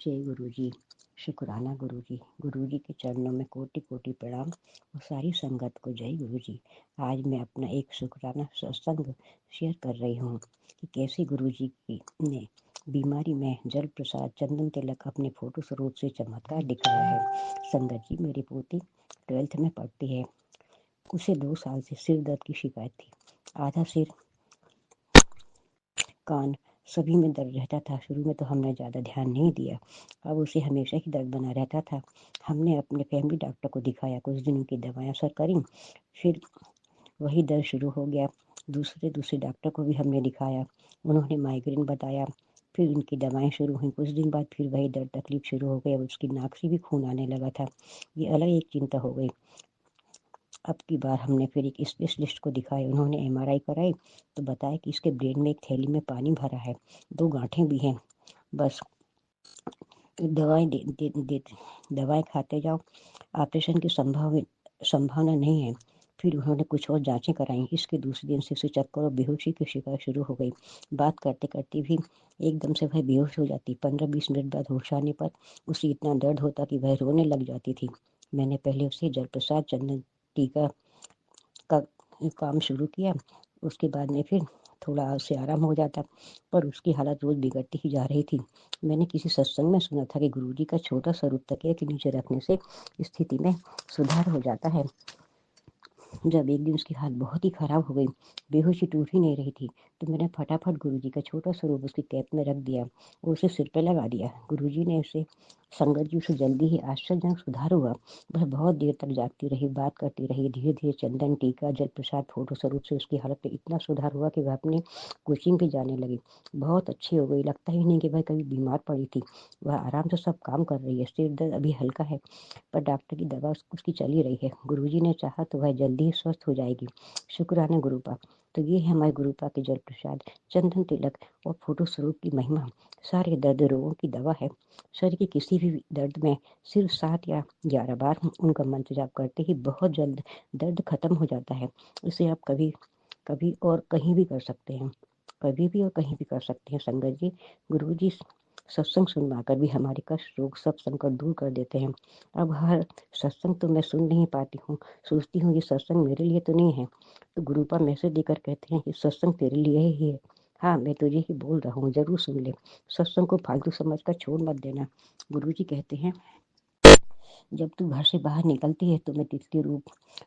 जय गुरु जी। शुक्राना गुरु जी। गुरु जी के चरणों में कोटि कोटि प्रणाम और सारी संगत को जय गुरु जी। आज मैं अपना एक शुक्राना सत्संग शेयर कर रही हूँ कि कैसे गुरु जी की ने बीमारी में जल प्रसाद चंदन तिलक अपने फोटो स्वरूप से चमत्कार दिखाया है। संगत जी, मेरी पोती 12th में पढ़ती है। उसे 2 साल से सिर दर्द की शिकायत थी। आधा सिर, कान सभी में दर्द रहता था। शुरू में तो हमने ज़्यादा ध्यान नहीं दिया। अब उसे हमेशा ही दर्द बना रहता था। हमने अपने फैमिली डॉक्टर को दिखाया, कुछ दिनों की दवाएं असर करी, फिर वही दर्द शुरू हो गया। दूसरे डॉक्टर को भी हमने दिखाया, उन्होंने माइग्रेन बताया, फिर उनकी दवाएं शुरू हुई। कुछ दिन बाद फिर वही दर्द तकलीफ शुरू हो गई। अब उसकी नाक से भी खून आने लगा था। ये अलग एक चिंता हो गई। अब की बार हमने फिर एक स्पेशलिस्ट को दिखाया। उन्होंने MRI कराई तो बताया कि इसके ब्रेन में एक थैली में पानी भरा है, 2 गांठें भी हैं। बस दवाएं खाते जाओ, ऑपरेशन की संभावना नहीं है। फिर उन्होंने कुछ और जांचें कराई। इसके दूसरे दिन से उसे चक्कर और बेहोशी की शिकायत शुरू हो गई। बात करते करते भी एकदम से वह बेहोश हो जाती। 15-20 मिनट बाद होश आने पर उसे इतना दर्द होता कि वह रोने लग जाती थी। मैंने पहले उसे जल प्रसाद चंदन टीका का काम शुरू किया। उसके बाद में फिर थोड़ा उससे आराम हो जाता, पर उसकी हालत रोज बिगड़ती ही जा रही थी। मैंने किसी सत्संग में सुना था कि गुरुजी का छोटा सा रूप तकिया के नीचे रखने से स्थिति में सुधार हो जाता है। जब एक दिन उसकी हालत बहुत ही खराब हो गई, बेहोशी टूट ही नहीं रही थी, तो मैंने फटाफट गुरुजी का छोटा स्वरूप उसकी कैप में रख दिया और उसे सिर पे लगा दिया। गुरुजी ने उसे संगत जी उसे जल्दी ही आश्चर्यजनक सुधार हुआ। वह बहुत देर तक जागती रही, बात करती रही। धीरे धीरे चंदन टीका जल प्रसाद फोटो स्वरूप से उसकी हालत में इतना सुधार हुआ कि वह अपने कोचिंग पे जाने लगी। बहुत अच्छी हो गई। लगता ही नहीं कि वह कभी बीमार पड़ी थी। वह आराम से सब काम कर रही है। सिर दर्द अभी हल्का है, पर डॉक्टर की दवा उसकी चल ही रही है। गुरुजी ने चाहा तो वह जल्दी ही स्वस्थ हो जाएगी। शुक्राना गुरुपा। तो ये है हमारे गुरुपा के जल प्रसाद चंदन तिलक और फोटो स्वरूप की महिमा। सारे दर्द रोगों की दवा है। शरीर के किसी भी दर्द में सिर्फ 7 या 11 बार उनका मंत्र जाप करते ही बहुत जल्द दर्द खत्म हो जाता है। इसे आप कभी कभी और कहीं भी कर सकते हैं। कभी भी और कहीं भी कर सकते हैं। संगत जी, गुरु जी सत्संग सुनवाकर भी हमारे कष्ट रोग सब संकट दूर कर देते हैं। अब हर सत्संग तो मैं सुन नहीं पाती हूँ। सोचती हूँ ये सत्संग मेरे लिए तो नहीं है, तो गुरुपा मैसेज देकर कहते हैं कि सत्संग तेरे लिए ही है। हाँ, मैं तुझे ही बोल रहा हूँ, जरूर सुन ले। सत्संग को फालतू समझकर छोड़ मत देना। गुरु जी कहते हैं, जब तू घर से बाहर निकलती है तो मैं तिथि रूप,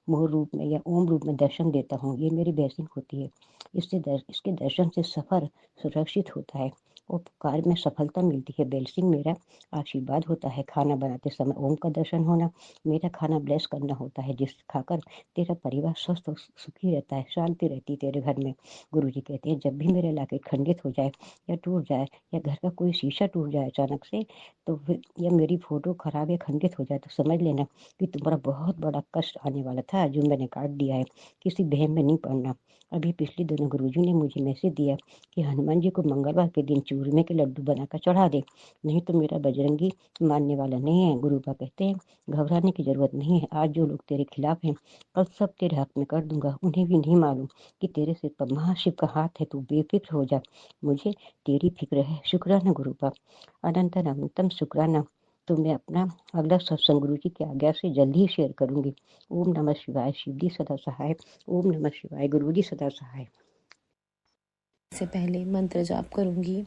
मोह रूप में या ओम रूप में दर्शन देता हूँ। ये मेरी ब्लेसिंग होती है। इसके दर्शन से सफर सुरक्षित होता है और कार्य में सफलता मिलती है। ब्लेसिंग मेरा आशीर्वाद होता है। खाना बनाते समय ओम का दर्शन होना मेरा खाना ब्लेस करना होता है, जिस खाकर तेरा परिवार स्वस्थ और सुखी रहता है, शांति रहती है तेरे घर में। गुरु जी कहते हैं, जब भी मेरे इलाके खंडित हो जाए या टूट जाए या घर का कोई शीशा टूट जाए अचानक से, तो फिर या मेरी फोटो खराब या खंडित हो जाए, तो समझ लेना कि तुम्हारा बहुत बड़ा कष्ट आने वाला था, जो मैंने काट दिया है। किसी बहम में नहीं पड़ना। अभी पिछले दिनों गुरुजी ने मुझे मैसेज दिया कि हनुमान जी को मंगलवार के दिन चूरमे के लड्डू बनाकर चढ़ा दे, नहीं तो मेरा बजरंगी मानने वाला नहीं है। गुरुबा कहते हैं, घबराने की जरूरत नहीं है। आज जो लोग तेरे खिलाफ हैं, कल सब तेरे हक में कर दूंगा। उन्हें भी नहीं मालूम कि तेरे सिर पर महाशिव का हाथ है। तू बेफिक्र हो जा, मुझे तेरी फिक्र है। शुक्राना गुरुबा, अनंत अनंतम शुक्राना। तो मैं अपना अगला सत्संग गुरु जी की आज्ञा से जल्दी ही शेयर करूंगी। ओम नमः शिवाय। शिव जी सदा सहाय। ओम नमः शिवाय। गुरु जी सदा सहाय। से पहले मंत्र जाप करूंगी,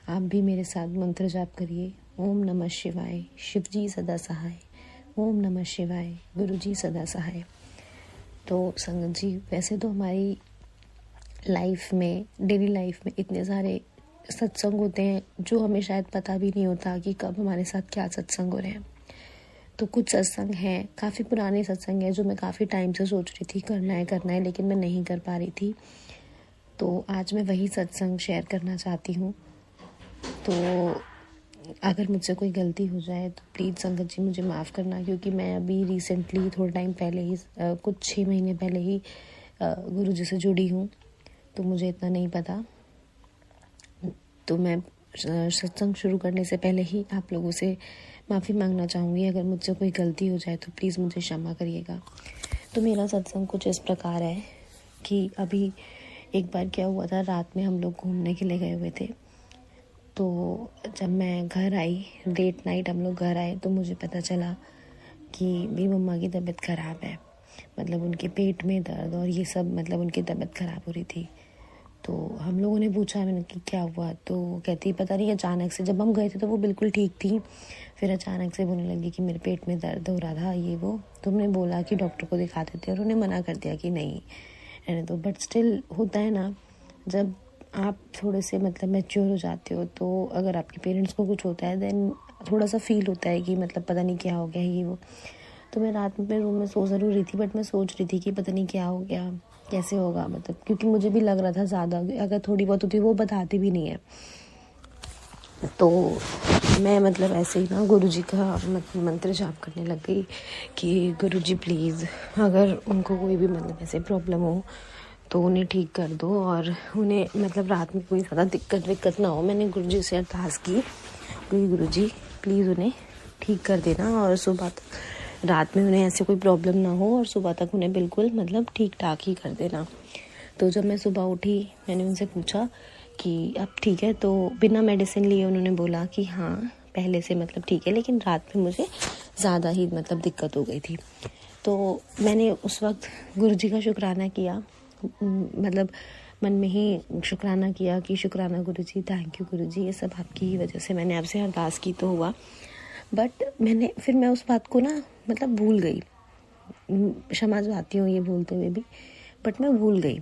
आप भी मेरे साथ मंत्र जाप करिए। ओम नमः शिवाय। शिव जी सदा सहाय। ओम नमः शिवाय। गुरु जी सदा सहाय। तो संगत जी, वैसे तो हमारी लाइफ में, डेली लाइफ में इतने सारे सत्संग होते हैं जो हमें शायद पता भी नहीं होता कि कब हमारे साथ क्या सत्संग हो रहे हैं। तो कुछ सत्संग हैं, काफ़ी पुराने सत्संग हैं, जो मैं काफ़ी टाइम से सोच रही थी करना है, लेकिन मैं नहीं कर पा रही थी। तो आज मैं वही सत्संग शेयर करना चाहती हूँ। तो अगर मुझसे कोई गलती हो जाए तो प्लीज़ संगत जी मुझे माफ़ करना, क्योंकि मैं अभी रिसेंटली थोड़ा टाइम पहले ही, कुछ 6 महीने पहले ही गुरु जी से जुड़ी हूँ, तो मुझे इतना नहीं पता। तो मैं सत्संग शुरू करने से पहले ही आप लोगों से माफ़ी मांगना चाहूँगी। अगर मुझसे कोई गलती हो जाए तो प्लीज़ मुझे क्षमा करिएगा। तो मेरा सत्संग कुछ इस प्रकार है कि अभी एक बार क्या हुआ था, रात में हम लोग घूमने के लिए गए हुए थे। तो जब मैं घर आई, लेट नाइट हम लोग घर आए, तो मुझे पता चला कि मेरी मम्मा की तबीयत ख़राब है। मतलब उनके पेट में दर्द और ये सब, मतलब उनकी तबीयत ख़राब हो रही थी। तो हम लोगों ने पूछा, मैंने कि क्या हुआ, तो कहती पता नहीं अचानक से, जब हम गए थे तो वो बिल्कुल ठीक थी, फिर अचानक से बोलने लगी कि मेरे पेट में दर्द हो रहा था, ये वो। तो हमने बोला कि डॉक्टर को दिखा देते, और उन्हें मना कर दिया कि नहीं रहने दो। बट स्टिल होता है ना, जब आप थोड़े से मतलब मैच्योर हो जाते हो, तो अगर आपके पेरेंट्स को कुछ होता है देन थोड़ा सा फील होता है कि मतलब पता नहीं क्या हो गया ये वो। तो मैं रात में अपने रूम में सो ज़रूर रही थी, बट मैं सोच रही थी कि पता नहीं क्या हो गया, कैसे होगा, मतलब क्योंकि मुझे भी लग रहा था ज़्यादा, अगर थोड़ी बहुत होती वो बताती भी नहीं है। तो मैं मतलब ऐसे ही ना गुरुजी का मंत्र जाप करने लग गई कि गुरुजी प्लीज़, अगर उनको कोई भी मतलब ऐसे प्रॉब्लम हो तो उन्हें ठीक कर दो, और उन्हें मतलब रात में कोई ज़्यादा दिक्कत ना हो। मैंने गुरुजी से अरदास की कि गुरुजी प्लीज़ उन्हें ठीक कर देना, और सुबह तक रात में उन्हें ऐसे कोई प्रॉब्लम ना हो, और सुबह तक उन्हें बिल्कुल मतलब ठीक ठाक ही कर देना। तो जब मैं सुबह उठी, मैंने उनसे पूछा कि अब ठीक है, तो बिना मेडिसिन लिए उन्होंने बोला कि हाँ पहले से मतलब ठीक है, लेकिन रात में मुझे ज़्यादा ही मतलब दिक्कत हो गई थी। तो मैंने उस वक्त गुरुजी का शुक्राना किया, मतलब मन में ही शुक्राना किया कि शुक्राना गुरुजी, थैंक यू गुरुजी, ये सब आपकी ही वजह से, मैंने आपसे अरदास की तो हुआ। बट मैं उस बात को ना मतलब भूल गई, क्षमा चाहती हूँ ये भूलते हुए भी, बट मैं भूल गई।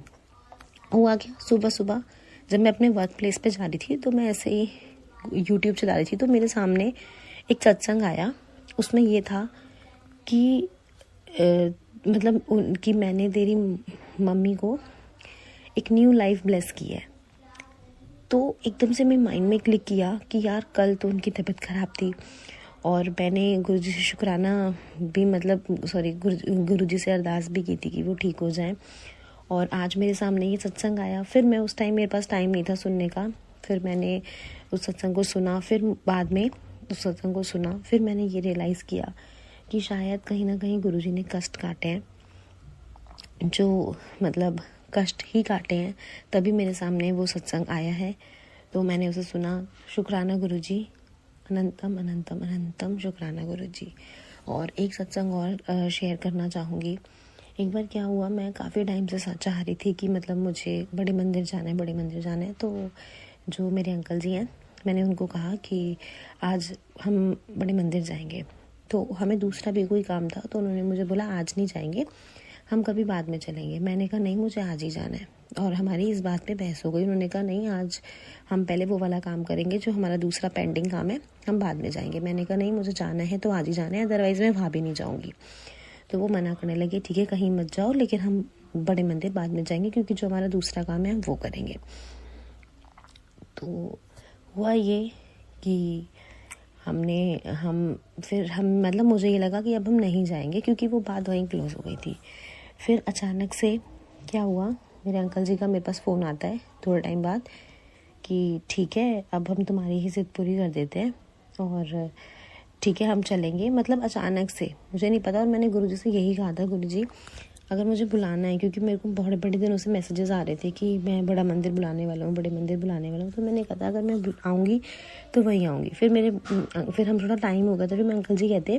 हुआ क्या, सुबह सुबह जब मैं अपने वर्क प्लेस पे जा रही थी, तो मैं ऐसे ही यूट्यूब चला रही थी, तो मेरे सामने एक सत्संग आया। उसमें ये था कि मतलब उनकी, मैंने तेरी मम्मी को एक न्यू लाइफ ब्लेस की है। तो एकदम से मेरे माइंड में क्लिक किया कि यार कल तो उनकी तबीयत ख़राब थी, और मैंने गुरुजी से शुक्राना भी मतलब गुरुजी से अरदास भी की थी कि वो ठीक हो जाएं, और आज मेरे सामने ये सत्संग आया। फिर मैं उस टाइम, मेरे पास टाइम नहीं था सुनने का, फिर मैंने उस सत्संग को सुना, फिर बाद में उस सत्संग को सुना, फिर मैंने ये रियलाइज़ किया कि शायद कहीं ना कहीं गुरुजी ने कष्ट काटे हैं, जो मतलब कष्ट ही काटे हैं, तभी मेरे सामने वो सत्संग आया है। तो मैंने उसे सुना, शुक्राना गुरुजी, अनंतम अनंतम अनंतम शुक्राना गुरुजी। और एक सत्संग और शेयर करना चाहूँगी। एक बार क्या हुआ, मैं काफ़ी टाइम से चाह रही थी कि मतलब मुझे बड़े मंदिर जाना है। तो जो मेरे अंकल जी हैं, मैंने उनको कहा कि आज हम बड़े मंदिर जाएंगे। तो हमें दूसरा भी कोई काम था, तो उन्होंने मुझे बोला आज नहीं जाएंगे, हम कभी बाद में चलेंगे। मैंने कहा नहीं, मुझे आज ही जाना है, और हमारी इस बात पे बहस हो गई। उन्होंने कहा नहीं, आज हम पहले वो वाला काम करेंगे जो हमारा दूसरा पेंडिंग काम है, हम बाद में जाएंगे। मैंने कहा नहीं, मुझे जाना है तो आज ही जाना है, अदरवाइज़ मैं वहाँ भी नहीं जाऊँगी। तो वो मना करने लगे, ठीक है कहीं मत जाओ, लेकिन हम बड़े मंदिर बाद में जाएंगे, क्योंकि जो हमारा दूसरा काम है हम वो करेंगे। तो हुआ ये कि फिर हम मतलब मुझे ये लगा कि अब हम नहीं जाएंगे, क्योंकि वो बात वहीं क्लोज हो गई थी। फिर अचानक से क्या हुआ, मेरे अंकल जी का मेरे पास फ़ोन आता है थोड़े टाइम बाद कि ठीक है, अब हम तुम्हारी ही जिद पूरी कर देते हैं, और ठीक है हम चलेंगे। मतलब अचानक से, मुझे नहीं पता, और मैंने गुरुजी से यही कहा था, गुरुजी अगर मुझे बुलाना है, क्योंकि मेरे को बड़े बड़े दिनों से मैसेजेस आ रहे थे कि मैं बड़ा मंदिर बुलाने वाला हूँ, बड़े मंदिर बुलाने वाला हूँ। तो मैंने कहा अगर मैं आऊँगी तो वहीं आऊँगी। फिर हम थोड़ा टाइम हो गया था, फिर मैं अंकल जी कहते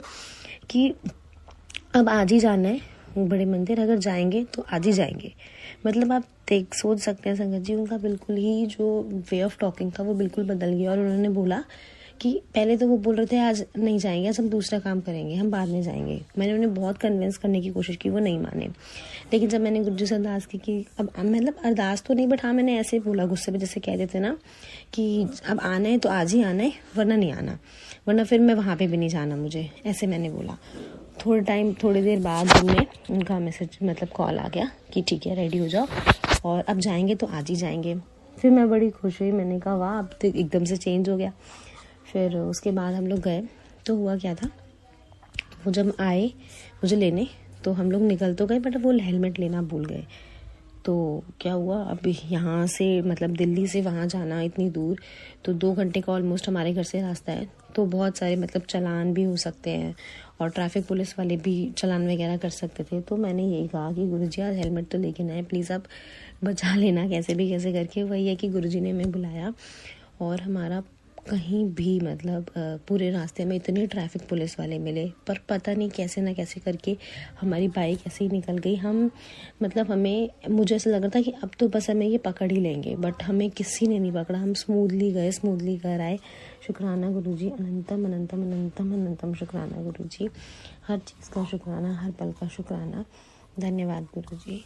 कि अब आज ही जाना है बड़े मंदिर, अगर जाएंगे तो आज ही जाएंगे। मतलब आप सोच सकते हैं संगत जी, उनका बिल्कुल ही जो वे ऑफ टॉकिंग था वो बिल्कुल बदल गया। और उन्होंने बोला कि पहले तो वो बोल रहे थे आज नहीं जाएंगे, आज हम दूसरा काम करेंगे, हम बाद में जाएंगे। मैंने उन्हें बहुत कन्विंस करने की कोशिश की, वो नहीं माने। लेकिन जब मैंने गुरुजी से अरदास की कि अब मतलब अरदास तो नहीं, बट हाँ मैंने ऐसे बोला गुस्से में, जैसे कह देते ना कि अब आना है तो आज ही आना है, वरना नहीं आना, वरना फिर मैं वहाँ पे भी नहीं जाना मुझे, ऐसे मैंने बोला। थोड़ी देर बाद उनमें उनका मैसेज मतलब कॉल आ गया कि ठीक है रेडी हो जाओ, और अब जाएंगे तो आज ही जाएंगे। फिर मैं बड़ी खुश हुई, मैंने कहा वाह, अब तो एकदम से चेंज हो गया। फिर उसके बाद हम लोग गए, तो हुआ क्या था, वो जब आए मुझे लेने, तो हम लोग निकल तो गए, बट वो हेलमेट लेना भूल गए। तो क्या हुआ, अब यहाँ से मतलब दिल्ली से वहाँ जाना इतनी दूर, तो 2 घंटे का ऑलमोस्ट हमारे घर से रास्ता है। तो बहुत सारे मतलब चालान भी हो सकते हैं, और ट्रैफिक पुलिस वाले भी चालान वगैरह कर सकते थे। तो मैंने यही कहा कि गुरुजी आज हेलमेट तो लेके ना आए, प्लीज़ आप बचा लेना कैसे भी कैसे करके। वही है कि गुरुजी ने हमें बुलाया, और हमारा कहीं भी मतलब पूरे रास्ते में इतने ट्रैफिक पुलिस वाले मिले, पर पता नहीं कैसे ना कैसे करके हमारी बाइक ऐसे ही निकल गई। हम मतलब मुझे ऐसा लग रहा था कि अब तो बस हमें ये पकड़ ही लेंगे, बट हमें किसी ने नहीं पकड़ा। हम स्मूथली गए, स्मूथली घर आए। शुक्राना गुरुजी, अनंतम अनंतम अनंतम अनंतम शुक्राना गुरुजी, हर चीज़ का शुक्राना, हर पल का शुक्राना। धन्यवाद गुरुजी।